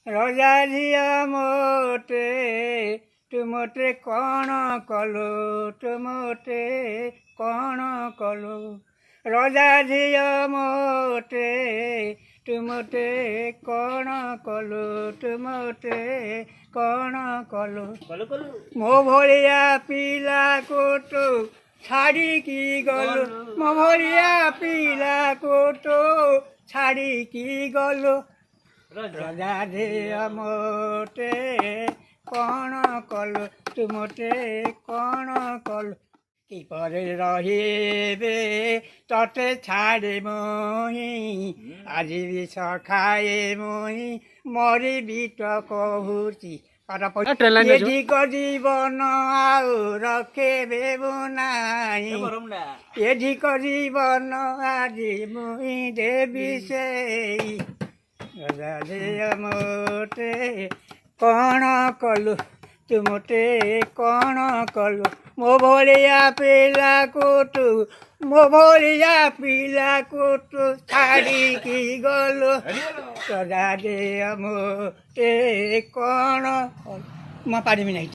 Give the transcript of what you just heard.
ରଜା ଝିଅ ମୋଟେ ତୁ ମୋଟେ କ'ଣ କଲୁ ତୁ ମୋଟେ କ'ଣ କଲୁ ରଜା ଝିଅ ମୋଟେ ତୁ ମୋଟେ କ'ଣ କଲୁ ତୁ ମୋଟେ କ'ଣ କଲୁ ମୋ ଭଳିଆ ପିଲାକୁ ତୁ ଛାଡ଼ିକି ଗଲୁ ମୋ ଭଳିଆ ପିଲାକୁ ତୁ ଛାଡ଼ିକି ଗଲୁ ରଜା ଝିଅ ମୋଟେ କ'ଣ କଲୁ ତୁ ମୋଟେ କ'ଣ କଲୁ କିପରି ରହିବେ ତତେ ଛାଡ଼ି ମୁହିଁ ଆଜି ବିଷ ଖାଏ ମୁହିଁ ମରିବି ତ କହୁଛି ଏଠିକ ଜୀବନ ଆଉ ରଖେବେ ନାହିଁ ଏଠିକ ଜୀବନ ଆଜି ମୁହିଁ ଦେବି ସେଇ ରଜା ଝିଅ ମୋଟେ କ'ଣ କଲୁ ତୁ ମୋଟେ କ'ଣ କଲୁ ମୋ ଭଳିଆ ପିଲାକୁ ତୁ ମୋ ଭଳିଆ ପିଲାକୁ ତୁ ଛାଡ଼ିକି ଗଲୁ ରଜା ଝିଅ ମୋଟେ କ'ଣ କଲୁ ମୁଁ ପାରିବି ନାହିଁ।